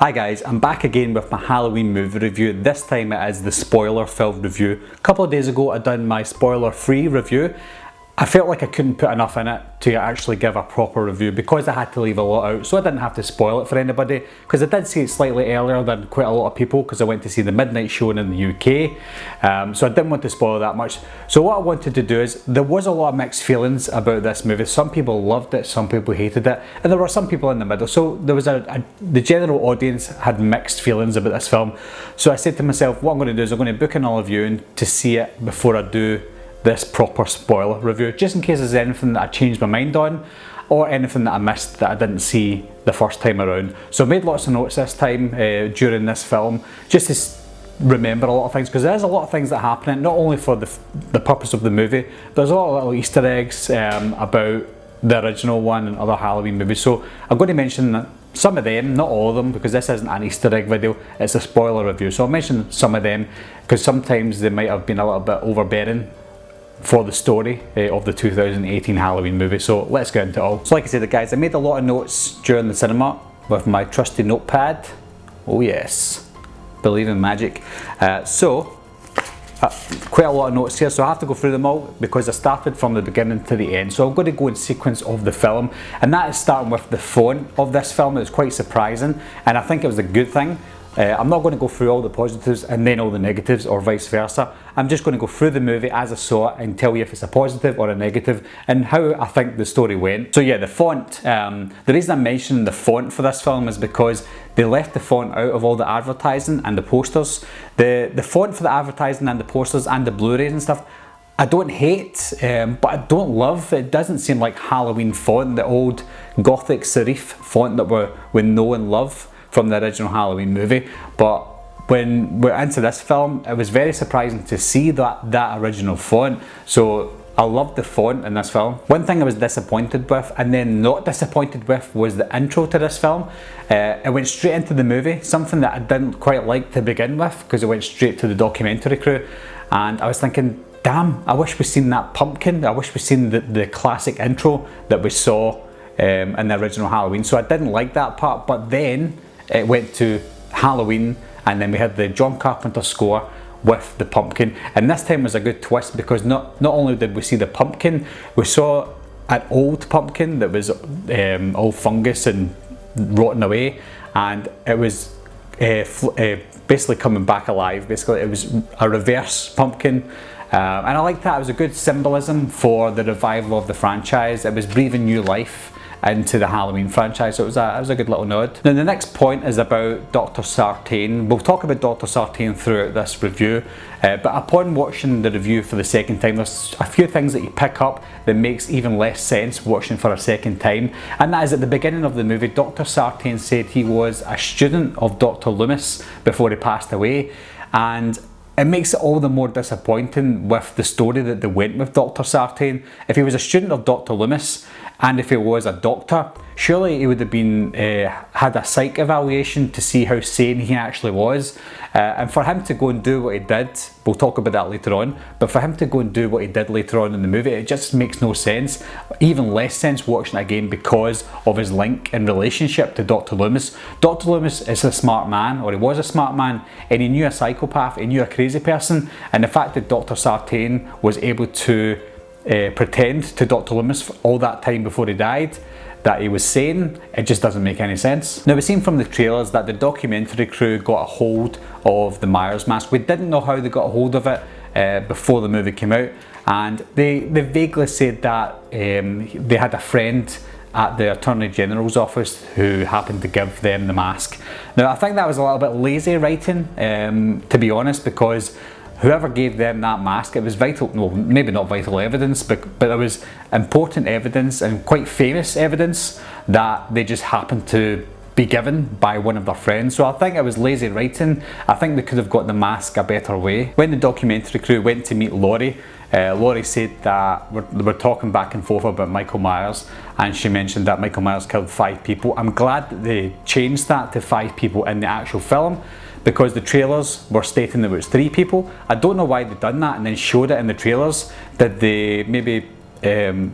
Hi guys, I'm back again with my Halloween movie review. This time it is the spoiler-filled review. A couple of days ago I done my spoiler-free review. I felt like I couldn't put enough in it to actually give a proper review because I had to leave a lot out, so I didn't have to spoil it for anybody, because I did see it slightly earlier than quite a lot of people because I went to see the midnight showing in the UK, so I didn't want to spoil that much. So what I wanted to do is, there was a lot of mixed feelings about this movie. Some people loved it, some people hated it, and there were some people in the middle. So there was the general audience had mixed feelings about this film. So I said to myself, what I'm going to do is I'm going to book an all viewing to see it before I do this proper spoiler review, just in case there's anything that I changed my mind on or anything that I missed that I didn't see the first time around. So I made lots of notes this time during this film, just to remember a lot of things, because there's a lot of things that happen in it, not only for the purpose of the movie. There's a lot of little Easter eggs about the original one and other Halloween movies, so I'm going to mention some of them, not all of them, because this isn't an Easter egg video, it's a spoiler review. So I'll mention some of them because sometimes they might have been a little bit overbearing for the story of the 2018 Halloween movie. So let's get into it all. So like I said guys, I made a lot of notes during the cinema with my trusty notepad. Oh yes, believe in magic. Quite a lot of notes here, so I have to go through them all because I started from the beginning to the end. So I'm going to go in sequence of the film, and that is starting with the font of this film. It was quite surprising, and I think it was a good thing. I'm not going to go through all the positives and then all the negatives, or vice versa. I'm just going to go through the movie as I saw it and tell you if it's a positive or a negative and how I think the story went. So yeah, the font. The reason I'm mentioning the font for this film is because they left the font out of all the advertising and the posters. The font for the advertising and the posters and the Blu-rays and stuff, I don't hate, but I don't love. It doesn't seem like Halloween font, the old Gothic serif font that we know and love from the original Halloween movie. But when we're into this film, it was very surprising to see that original font. So I loved the font in this film. One thing I was disappointed with, and then not disappointed with, was the intro to this film. It went straight into the movie, something that I didn't quite like to begin with, because it went straight to the documentary crew. And I was thinking, damn, I wish we'd seen that pumpkin. I wish we'd seen the classic intro that we saw in the original Halloween. So I didn't like that part, but then it went to Halloween, and then we had the John Carpenter score with the pumpkin, and this time was a good twist because not only did we see the pumpkin, we saw an old pumpkin that was all fungus and rotting away, and it was basically coming back alive. Basically it was a reverse pumpkin, and I liked that. It was a good symbolism for the revival of the franchise. It was breathing new life into the Halloween franchise, so it was a good little nod. Now the next point is about Dr. Sardine. We'll talk about Dr. Sardine throughout this review, but upon watching the review for the second time, there's a few things that you pick up that makes even less sense watching for a second time, and that is at the beginning of the movie, Dr. Sardine said he was a student of Dr. Loomis before he passed away, and it makes it all the more disappointing with the story that they went with Dr. Sardine. If he was a student of Dr. Loomis, and if he was a doctor, surely he would have been had a psych evaluation to see how sane he actually was. And for him to go and do what he did, we'll talk about that later on, but for him to go and do what he did later on in the movie, it just makes no sense. Even less sense watching it again because of his link and relationship to Dr. Loomis. Dr. Loomis is a smart man, or he was a smart man, and he knew a psychopath, he knew a crazy person, and the fact that Dr. Sardine was able to pretend to Dr. Loomis for all that time before he died that he was sane, it just doesn't make any sense. Now we've seen from the trailers that the documentary crew got a hold of the Myers mask. We didn't know how they got a hold of it before the movie came out, and they vaguely said that they had a friend at the Attorney General's office who happened to give them the mask. Now I think that was a little bit lazy writing, to be honest, because whoever gave them that mask, it was vital, well maybe not vital evidence, but it was important evidence and quite famous evidence that they just happened to be given by one of their friends. So I think it was lazy writing. I think they could have got the mask a better way. When the documentary crew went to meet Laurie, Laurie said that they were talking back and forth about Michael Myers, and she mentioned that Michael Myers killed 5 people. I'm glad that they changed that to 5 people in the actual film, because the trailers were stating that it was 3 people. I don't know why they've done that and then showed it in the trailers. Did they maybe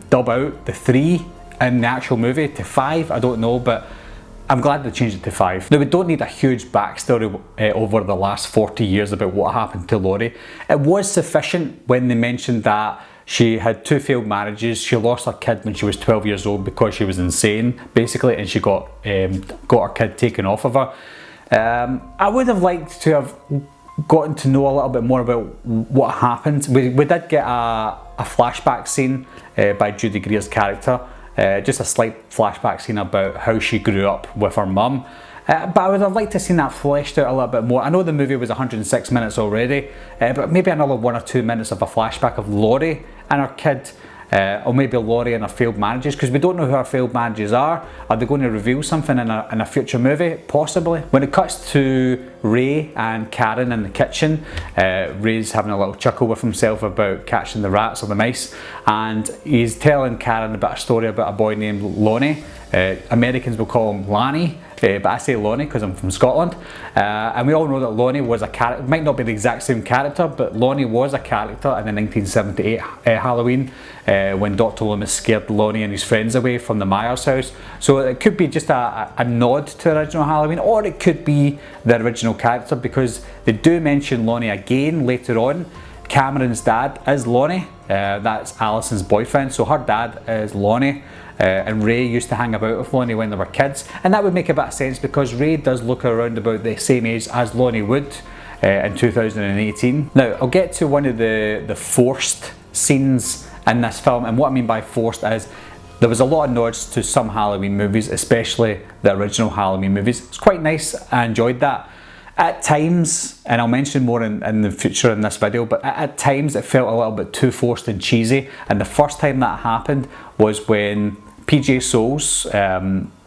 dub out the 3 in the actual movie to 5? I don't know, but I'm glad they changed it to 5. Now, we don't need a huge backstory over the last 40 years about what happened to Laurie. It was sufficient when they mentioned that she had 2 failed marriages. She lost her kid when she was 12 years old because she was insane, basically, and she got her kid taken off of her. I would have liked to have gotten to know a little bit more about what happened. We did get a flashback scene by Judy Greer's character, just a slight flashback scene about how she grew up with her mum. But I would have liked to have seen that fleshed out a little bit more. I know the movie was 106 minutes already, but maybe another 1 or 2 minutes of a flashback of Laurie and her kid, or maybe Laurie and her failed marriages, because we don't know who her failed marriages are. Are they going to reveal something in a future movie? Possibly. When it cuts to Ray and Karen in the kitchen, Ray's having a little chuckle with himself about catching the rats or the mice, and he's telling Karen about a story about a boy named Lonnie. Americans will call him Lanny, but I say Lonnie because I'm from Scotland. And we all know that Lonnie was a character. It might not be the exact same character, but Lonnie was a character in the 1978 Halloween when Dr. Loomis scared Lonnie and his friends away from the Myers house. So it could be just a nod to the original Halloween, or it could be the original character, because they do mention Lonnie again later on. Cameron's dad is Lonnie, that's Alison's boyfriend, so her dad is Lonnie. And Ray used to hang about with Lonnie when they were kids, and that would make a bit of sense because Ray does look around about the same age as Lonnie would in 2018. Now, I'll get to one of the forced scenes in this film, and what I mean by forced is there was a lot of nods to some Halloween movies, especially the original Halloween movies. It's quite nice, I enjoyed that. At times, and I'll mention more in the future in this video, but at times it felt a little bit too forced and cheesy, and the first time that happened was when PJ Souls,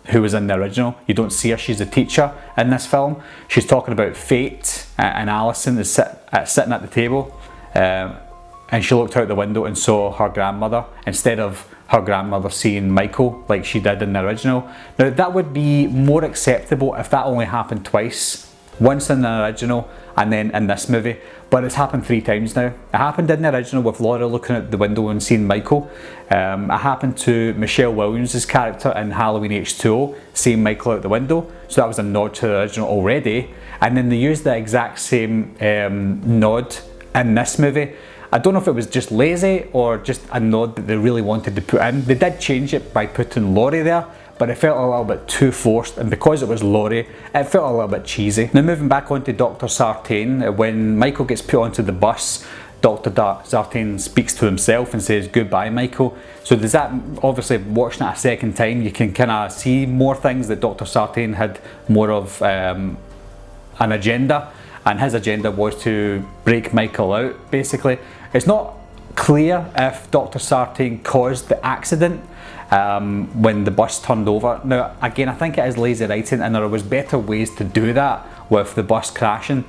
who was in the original, you don't see her, she's a teacher in this film. She's talking about fate, and Alison is sitting at the table, and she looked out the window and saw her grandmother instead of her grandmother seeing Michael like she did in the original. Now, that would be more acceptable if that only happened twice. Once in the original and then in this movie, but it's happened 3 times now. It happened in the original with Laurie looking out the window and seeing Michael. It happened to Michelle Williams' character in Halloween H2O, seeing Michael out the window, so that was a nod to the original already. And then they used the exact same nod in this movie. I don't know if it was just lazy or just a nod that they really wanted to put in. They did change it by putting Laurie there, but it felt a little bit too forced, and because it was Laurie, it felt a little bit cheesy. Now, moving back onto Dr. Sardine, when Michael gets put onto the bus, Dr. Sardine speaks to himself and says, "Goodbye, Michael." So does that, obviously watching it a second time, you can kind of see more things that Dr. Sardine had more of an agenda, and his agenda was to break Michael out, basically. It's not clear if Dr. Sardine caused the accident when the bus turned over. Now, again, I think it is lazy writing, and there was better ways to do that with the bus crashing.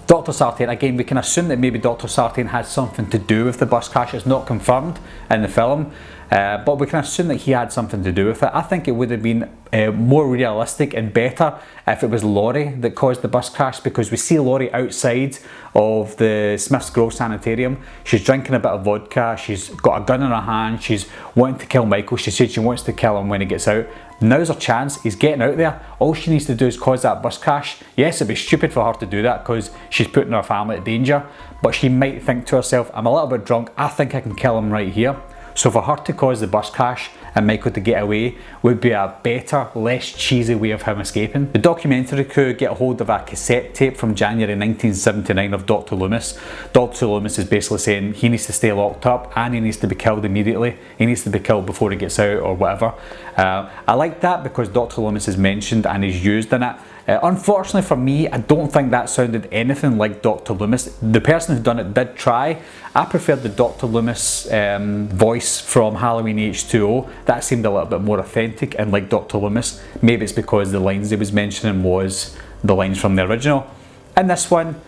Dr. Sardine, again, we can assume that maybe Dr. Sardine had something to do with the bus crash. It's not confirmed in the film, but we can assume that he had something to do with it. I think it would have been more realistic and better if it was Laurie that caused the bus crash, because we see Laurie outside of the Smith's Grove Sanitarium. She's drinking a bit of vodka, she's got a gun in her hand, she's wanting to kill Michael. She said she wants to kill him when he gets out. Now's her chance, he's getting out there. All she needs to do is cause that bus crash. Yes, it'd be stupid for her to do that because she's putting her family at danger, but she might think to herself, I'm a little bit drunk, I think I can kill him right here. So for her to cause the bus crash and Michael to get away would be a better, less cheesy way of him escaping. The documentary crew get a hold of a cassette tape from January 1979 of Dr. Loomis. Dr. Loomis is basically saying he needs to stay locked up and he needs to be killed immediately. He needs to be killed before he gets out or whatever. I like that because Dr. Loomis is mentioned and is used in it. Unfortunately for me, I don't think that sounded anything like Dr. Loomis. The person who done it did try. I preferred the Dr. Loomis voice from Halloween H2O. That seemed a little bit more authentic and like Dr. Loomis. Maybe it's because the lines he was mentioning was the lines from the original. In this one,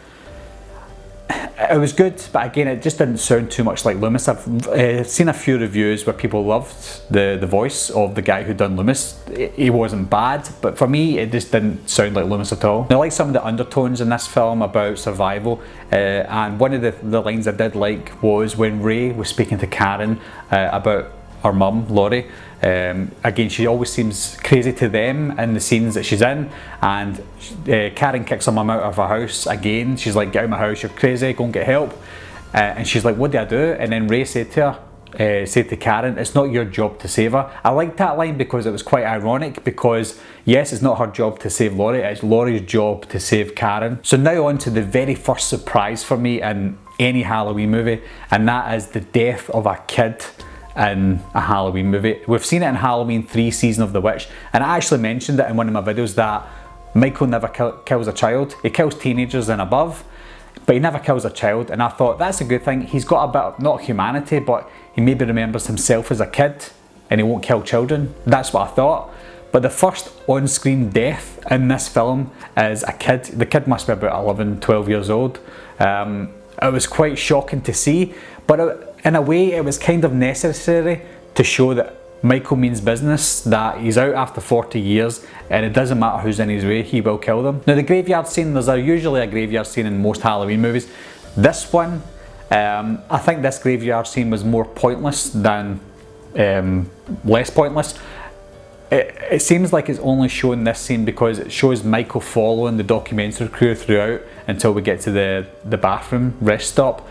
it was good, but again, it just didn't sound too much like Loomis. I've seen a few reviews where people loved the voice of the guy who done Loomis. He wasn't bad, but for me, it just didn't sound like Loomis at all. Now, I like some of the undertones in this film about survival, and one of the lines I did like was when Ray was speaking to Karen about her mum, Laurie. Again, she always seems crazy to them in the scenes that she's in, and Karen kicks her mum out of her house again. She's like, get out of my house, you're crazy, go and get help. And she's like, what do I do? And then Ray said to Karen, it's not your job to save her. I liked that line because it was quite ironic, because yes, it's not her job to save Laurie, it's Laurie's job to save Karen. So now on to the very first surprise for me in any Halloween movie, and that is the death of a kid in a Halloween movie. We've seen it in Halloween 3 Season of the Witch, and I actually mentioned it in one of my videos that Michael never kills a child. He kills teenagers and above, but he never kills a child, and I thought that's a good thing. He's got a bit of, not humanity, but he maybe remembers himself as a kid and he won't kill children. That's what I thought. But the first on-screen death in this film is a kid. The kid must be about 11, 12 years old. It was quite shocking to see, but in a way it was kind of necessary to show that Michael means business, that he's out after 40 years and it doesn't matter who's in his way, he will kill them. Now the graveyard scene, there's usually a graveyard scene in most Halloween movies. This one, I think this graveyard scene was more pointless than less pointless. It seems like it's only showing this scene because it shows Michael following the documentary crew throughout until we get to the bathroom rest stop.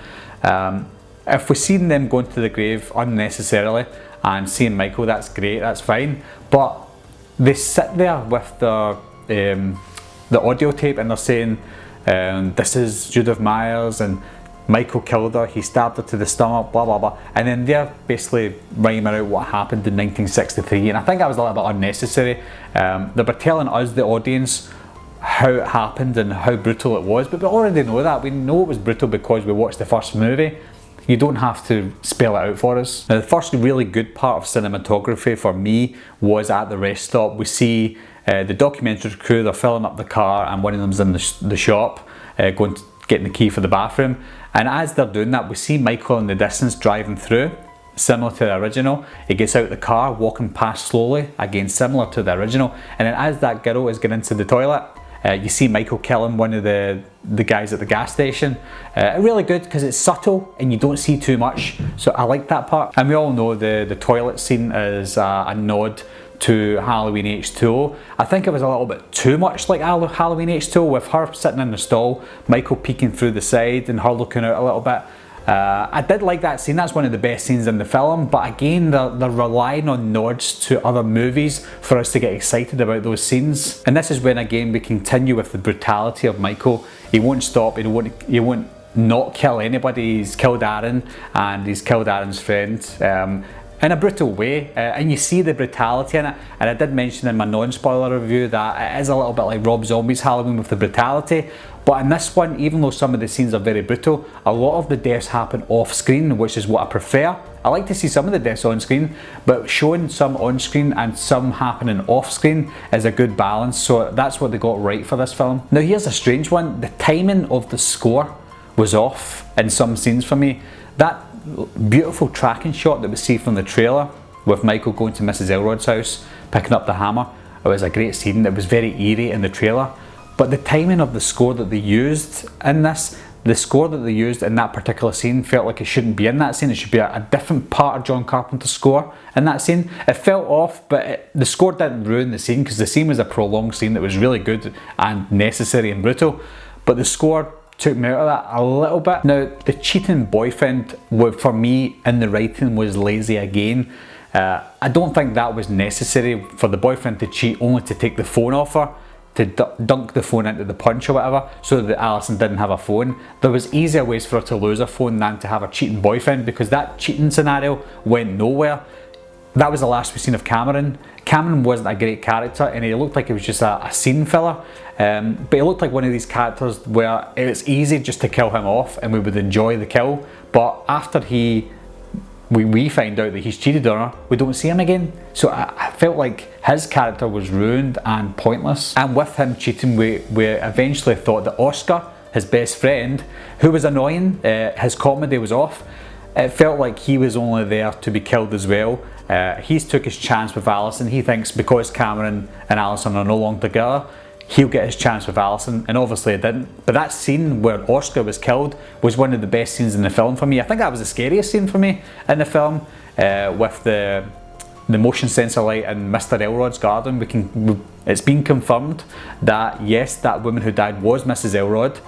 If we've seen them going to the grave unnecessarily and seeing Michael, that's great, that's fine. But they sit there with the audio tape and they're saying, this is Judith Myers and Michael killed her, he stabbed her to the stomach, blah blah blah, and then they're basically rhyming out what happened in 1963, and I think that was a little bit unnecessary. They were telling us, the audience, how it happened and how brutal it was, but we already know that. We know it was brutal because we watched the first movie. You don't have to spell it out for us. Now the first really good part of cinematography for me was at the rest stop. We see the documentary crew, they're filling up the car and one of them's in the shop going to getting the key for the bathroom, and as they're doing that we see Michael in the distance driving through, similar to the original. He gets out of the car, walking past slowly, again similar to the original, and then as that girl is getting into the toilet, you see Michael killing one of the guys at the gas station. Really good because it's subtle and you don't see too much, so I like that part. And we all know the toilet scene is a nod to Halloween H2O. I think it was a little bit too much like Halloween H2O, with her sitting in the stall, Michael peeking through the side and her looking out a little bit. I did like that scene, that's one of the best scenes in the film, but again they're relying on nods to other movies for us to get excited about those scenes. And this is when again we continue with the brutality of Michael. He won't stop, he won't not kill anybody. He's killed Aaron and he's killed Aaron's friend in a brutal way, and you see the brutality in it. And I did mention in my non-spoiler review that it is a little bit like Rob Zombie's Halloween with the brutality, but in this one, even though some of the scenes are very brutal, a lot of the deaths happen off screen, which is what I prefer. I like to see some of the deaths on screen, but showing some on screen and some happening off screen is a good balance, so that's what they got right for this film. Now here's a strange one, the timing of the score was off in some scenes for me. That beautiful tracking shot that we see from the trailer with Michael going to Mrs. Elrod's house, picking up the hammer, it was a great scene. It was very eerie in the trailer, but the timing of the score that they used in this, the score that they used in that particular scene felt like it shouldn't be in that scene. It should be a different part of John Carpenter's score in that scene. It felt off, but the score didn't ruin the scene because the scene was a prolonged scene that was really good and necessary and brutal, but the score took me out of that a little bit. Now the cheating boyfriend, for me in the writing, was lazy again. I don't think that was necessary for the boyfriend to cheat only to take the phone off her, to dunk the phone into the punch or whatever, so that Alison didn't have a phone. There was easier ways for her to lose her phone than to have a cheating boyfriend, because that cheating scenario went nowhere. That was the last we've seen of Cameron. Cameron wasn't a great character and he looked like it was just a scene filler, but he looked like one of these characters where it's easy just to kill him off and we would enjoy the kill, but after we find out that he's cheated on her, we don't see him again. So I felt like his character was ruined and pointless. And with him cheating, we eventually thought that Oscar, his best friend, who was annoying, his comedy was off. It felt like he was only there to be killed as well. He's took his chance with Alison. He thinks because Cameron and Alison are no longer together, he'll get his chance with Alison, and obviously it didn't. But that scene where Oscar was killed was one of the best scenes in the film for me. I think that was the scariest scene for me in the film, with the motion sensor light in Mr. Elrod's garden. It's been confirmed that yes, that woman who died was Mrs. Elrod,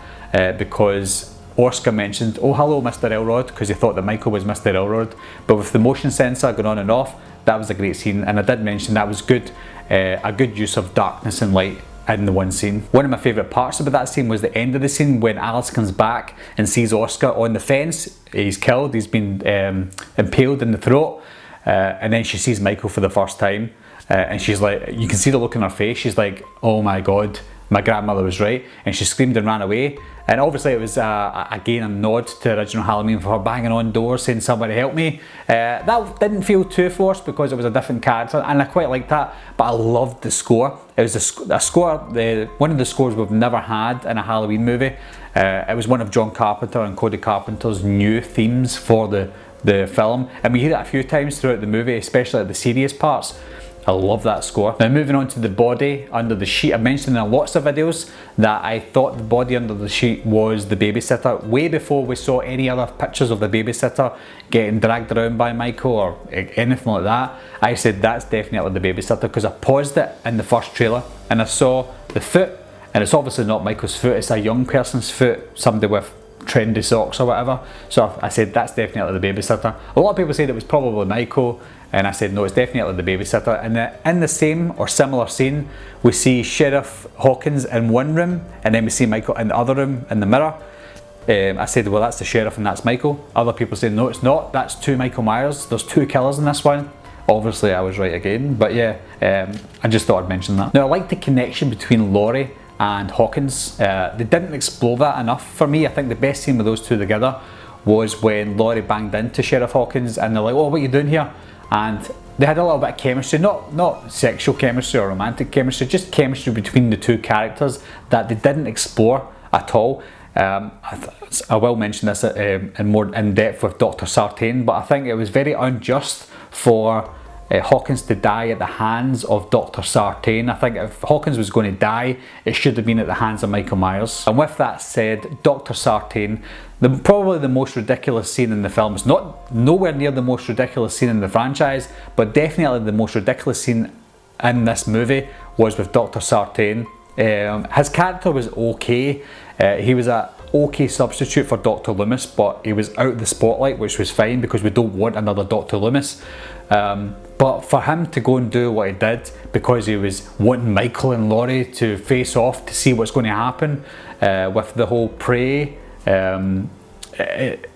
because Oscar mentioned, "Oh, hello, Mr. Elrod," because he thought that Michael was Mr. Elrod. But with the motion sensor going on and off, that was a great scene, and I did mention that was good, a good use of darkness and light in the one scene. One of my favourite parts about that scene was the end of the scene when Alice comes back and sees Oscar on the fence. He's killed, he's been impaled in the throat, and then she sees Michael for the first time, and she's like, you can see the look on her face, she's like, oh my god, my grandmother was right, and she screamed and ran away. And obviously it was again a nod to the original Halloween for her banging on doors saying somebody help me. That didn't feel too forced because it was a different character, and I quite liked that, but I loved the score. It was a score, one of the scores we've never had in a Halloween movie. It was one of John Carpenter and Cody Carpenter's new themes for the film, and we hear it a few times throughout the movie, especially at the serious parts. I love that score. Now moving on to the body under the sheet, I mentioned in lots of videos that I thought the body under the sheet was the babysitter way before we saw any other pictures of the babysitter getting dragged around by Michael or anything like that. I said that's definitely the babysitter because I paused it in the first trailer and I saw the foot, and it's obviously not Michael's foot, it's a young person's foot, somebody with trendy socks or whatever. So I said that's definitely the babysitter. A lot of people said it was probably Michael, and I said no, it's definitely the babysitter. And in the same or similar scene, we see Sheriff Hawkins in one room, and then we see Michael in the other room in the mirror. I said, well, that's the sheriff and that's Michael. Other people said no, it's not, that's two Michael Myers, there's two killers in this one. Obviously I was right again, but yeah, I just thought I'd mention that. Now I like the connection between Laurie and Hawkins. They didn't explore that enough for me. I think the best scene with those two together was when Laurie banged into Sheriff Hawkins and they're like, oh, what are you doing here? And they had a little bit of chemistry, not sexual chemistry or romantic chemistry, just chemistry between the two characters that they didn't explore at all. I will mention this in more in depth with Dr. Sartain, but I think it was very unjust for Hawkins to die at the hands of Dr. Sartain. I think if Hawkins was going to die, it should have been at the hands of Michael Myers. And with that said, Dr. Sartain, probably the most ridiculous scene in the film, is nowhere near the most ridiculous scene in the franchise, but definitely the most ridiculous scene in this movie was with Dr. Sartain. His character was okay. He was a okay substitute for Dr. Loomis, but he was out of the spotlight, which was fine because we don't want another Dr. Loomis. But for him to go and do what he did because he was wanting Michael and Laurie to face off to see what's going to happen with the whole prey, it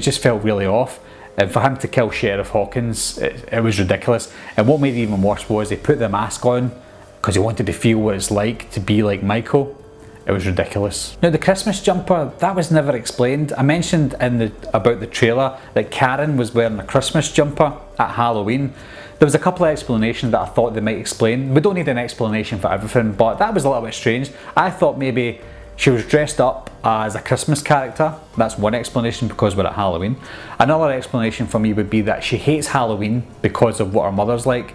just felt really off. And for him to kill Sheriff Hawkins, it was ridiculous. And what made it even worse was he put the mask on because he wanted to feel what it's like to be like Michael. It was ridiculous. Now the Christmas jumper, that was never explained. I mentioned about the trailer that Karen was wearing a Christmas jumper at Halloween. There was a couple of explanations that I thought they might explain. We don't need an explanation for everything, but that was a little bit strange. I thought maybe she was dressed up as a Christmas character. That's one explanation because we're at Halloween. Another explanation for me would be that she hates Halloween because of what her mother's like.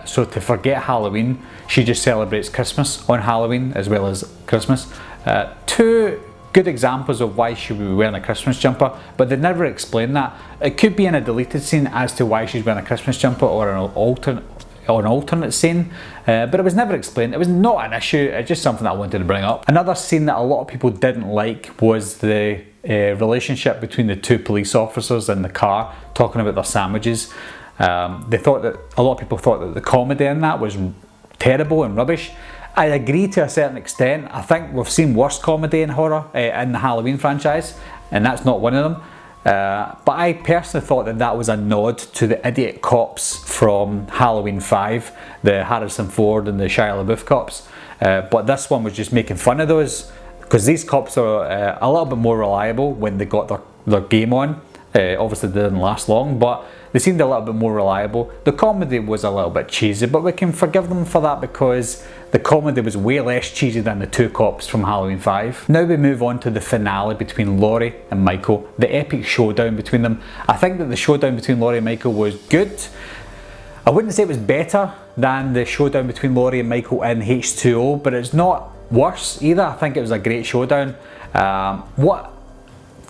So to forget Halloween, she just celebrates Christmas on Halloween as well as Christmas. Two good examples of why she would be wearing a Christmas jumper, but they never explain that. It could be in a deleted scene as to why she's wearing a Christmas jumper or an alternate scene, but it was never explained. It was not an issue, it's just something that I wanted to bring up. Another scene that a lot of people didn't like was the relationship between the two police officers in the car talking about their sandwiches. A lot of people thought that the comedy in that was terrible and rubbish. I agree to a certain extent. I think we've seen worse comedy in horror in the Halloween franchise, and that's not one of them. But I personally thought that was a nod to the idiot cops from Halloween 5, the Harrison Ford and the Shia LaBeouf cops. But this one was just making fun of those, because these cops are a little bit more reliable when they got their game on. Obviously they didn't last long, but they seemed a little bit more reliable. The comedy was a little bit cheesy, but we can forgive them for that because the comedy was way less cheesy than the two cops from Halloween 5. Now we move on to the finale between Laurie and Michael, the epic showdown between them. I think that the showdown between Laurie and Michael was good. I wouldn't say it was better than the showdown between Laurie and Michael in H2O, but it's not worse either. I think it was a great showdown. What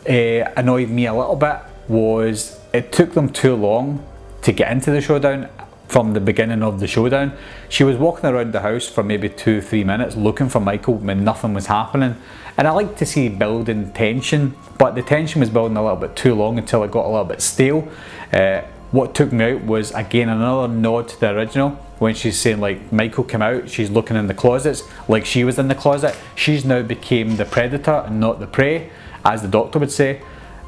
annoyed me a little bit was it took them too long to get into the showdown. From the beginning of the showdown, she was walking around the house for maybe 2-3 minutes looking for Michael when nothing was happening, and I like to see building tension, but the tension was building a little bit too long until it got a little bit stale. What took me out was again another nod to the original when she's saying like Michael came out, she's looking in the closets like she was in the closet. She's now became the predator and not the prey, as the doctor would say.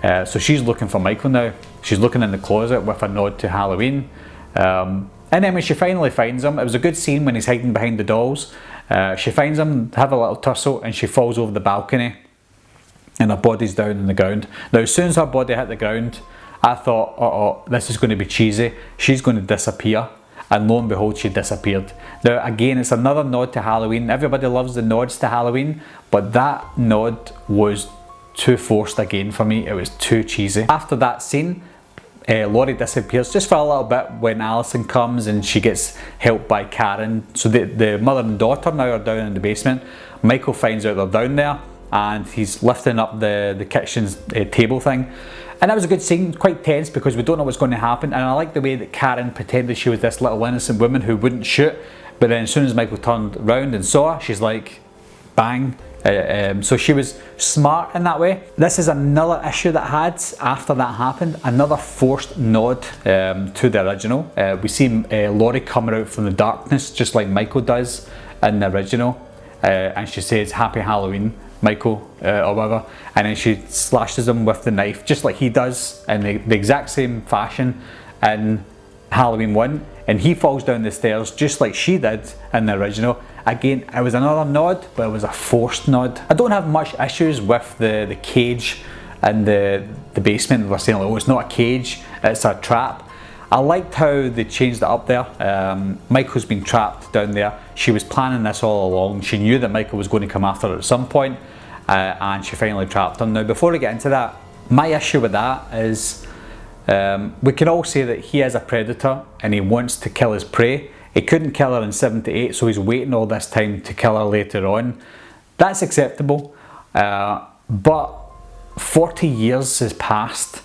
So she's looking for Michael now. She's looking in the closet with a nod to Halloween. And then when she finally finds him, it was a good scene when he's hiding behind the dolls. She finds him, have a little tussle, and she falls over the balcony and her body's down on the ground. Now as soon as her body hit the ground, I thought, uh-oh, this is going to be cheesy. She's going to disappear. And lo and behold, she disappeared. Now again, it's another nod to Halloween. Everybody loves the nods to Halloween, but that nod was too forced again for me. It was too cheesy. After that scene, Laurie disappears just for a little bit when Alison comes and she gets helped by Karen. So the mother and daughter now are down in the basement. Michael finds out they're down there and he's lifting up the kitchen's table thing. And that was a good scene, quite tense because we don't know what's going to happen. And I like the way that Karen pretended she was this little innocent woman who wouldn't shoot. But then as soon as Michael turned around and saw her, she's like, bang. So she was smart in that way. This is another issue that I had after that happened, another forced nod to the original. We see Laurie coming out from the darkness just like Michael does in the original, and she says happy Halloween Michael or whatever, and then she slashes him with the knife just like he does in the exact same fashion in Halloween 1, and he falls down the stairs just like she did in the original. Again, it was another nod, but it was a forced nod. I don't have much issues with the cage and the basement. We're saying, like, oh, it's not a cage, it's a trap. I liked how they changed it up there. Michael's been trapped down there. She was planning this all along. She knew that Michael was going to come after her at some point, and she finally trapped him. Now, before I get into that, my issue with that is we can all say that he is a predator and he wants to kill his prey. He couldn't kill her in 78, so he's waiting all this time to kill her later on. That's acceptable, but 40 years has passed.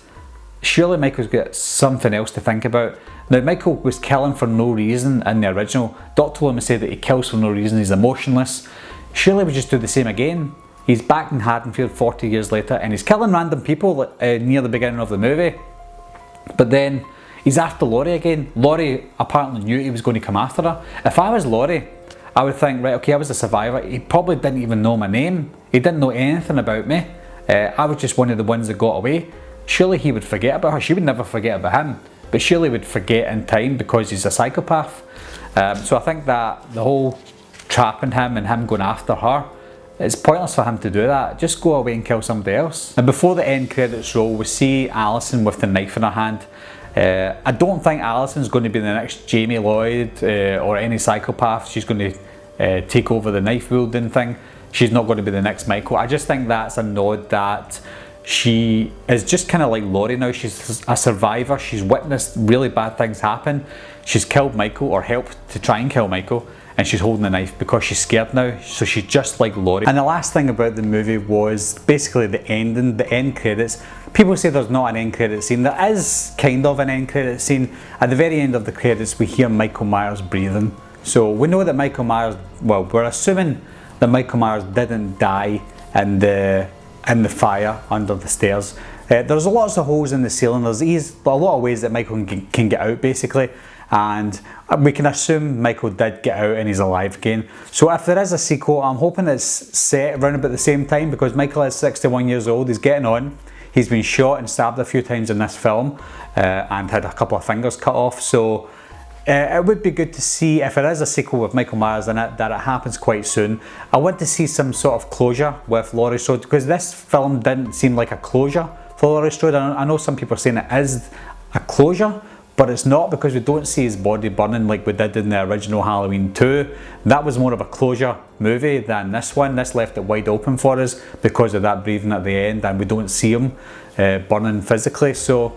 Surely Michael's got something else to think about. Now, Michael was killing for no reason in the original. Dr. Loomis said that he kills for no reason, he's emotionless. Surely we just do the same again. He's back in Haddonfield 40 years later and he's killing random people near the beginning of the movie. But then he's after Laurie again. Laurie apparently knew he was going to come after her. If I was Laurie, I would think, right, okay, I was a survivor. He probably didn't even know my name. He didn't know anything about me. I was just one of the ones that got away. Surely he would forget about her. She would never forget about him. But surely would forget in time because he's a psychopath. So I think that the whole trapping him and him going after her, it's pointless for him to do that. Just go away and kill somebody else. And before the end credits roll, we see Alison with the knife in her hand. I don't think Alison's going to be the next Jamie Lloyd or any psychopath. She's going to take over the knife wielding thing. She's not going to be the next Michael. I just think that's a nod that she is just kind of like Laurie now. She's a survivor. She's witnessed really bad things happen. She's killed Michael or helped to try and kill Michael, and she's holding the knife because she's scared now. So she's just like Laurie. And the last thing about the movie was basically the ending, the end credits. People say there's not an end credit scene. There is kind of an end credit scene. At the very end of the credits, we hear Michael Myers breathing. So we know that Michael Myers, well, we're assuming that Michael Myers didn't die in the fire under the stairs. There's lots of holes in the ceiling. There's a lot of ways that Michael can get out, basically. And we can assume Michael did get out and he's alive again. So if there is a sequel, I'm hoping it's set around about the same time, because Michael is 61 years old, he's getting on. He's been shot and stabbed a few times in this film and had a couple of fingers cut off. So it would be good to see, if there is a sequel with Michael Myers in it, that it happens quite soon. I want to see some sort of closure with Laurie Strode, because this film didn't seem like a closure for Laurie Strode. I know some people are saying it is a closure, but it's not, because we don't see his body burning like we did in the original Halloween 2. That was more of a closure movie than this one. This left it wide open for us because of that breathing at the end, and we don't see him burning physically. So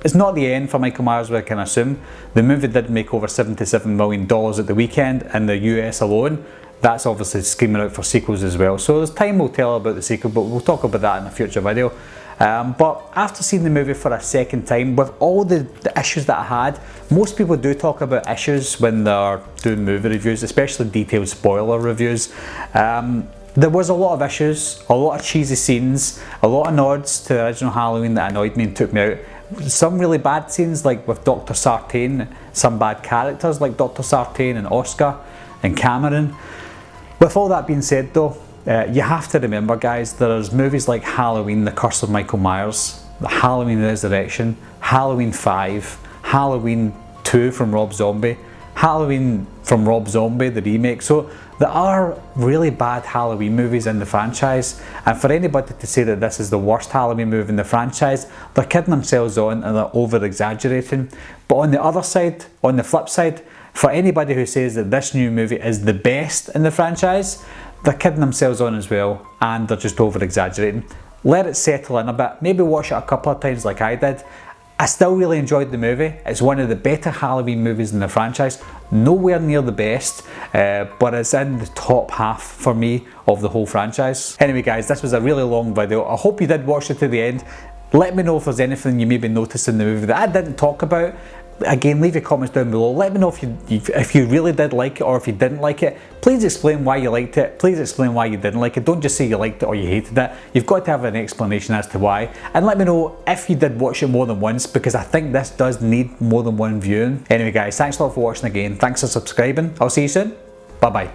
It's not the end for Michael Myers, we can assume. The movie did make over $77 million at the weekend in the US alone. That's obviously screaming out for sequels as well. So there's time will tell about the sequel, but we'll talk about that in a future video. But after seeing the movie for a second time, with all the issues that I had, most people do talk about issues when they're doing movie reviews, especially detailed spoiler reviews. There was a lot of issues, a lot of cheesy scenes, a lot of nods to the original Halloween that annoyed me and took me out. Some really bad scenes, like with Dr. Sardine, some bad characters like Dr. Sardine and Oscar and Cameron. With all that being said though, you have to remember, guys, there's movies like Halloween, The Curse of Michael Myers, Halloween Resurrection, Halloween 5, Halloween 2 from Rob Zombie, Halloween from Rob Zombie, the remake. So there are really bad Halloween movies in the franchise, and for anybody to say that this is the worst Halloween movie in the franchise, they're kidding themselves on and they're over exaggerating. But on the other side, on the flip side, for anybody who says that this new movie is the best in the franchise, they're kidding themselves on as well, and they're just over exaggerating. Let it settle in a bit, maybe watch it a couple of times like I did. I still really enjoyed the movie. It's one of the better Halloween movies in the franchise. Nowhere near the best, but it's in the top half for me of the whole franchise. Anyway guys, this was a really long video. I hope you did watch it to the end. Let me know if there's anything you maybe noticed in the movie that I didn't talk about. Again, leave your comments down below. Let me know if you really did like it or if you didn't like it. Please explain why you liked it. Please explain why you didn't like it. Don't just say you liked it or you hated it. You've got to have an explanation as to why. And let me know if you did watch it more than once, because I think this does need more than one viewing. Anyway guys, thanks a lot for watching again. Thanks for subscribing. I'll see you soon. Bye bye.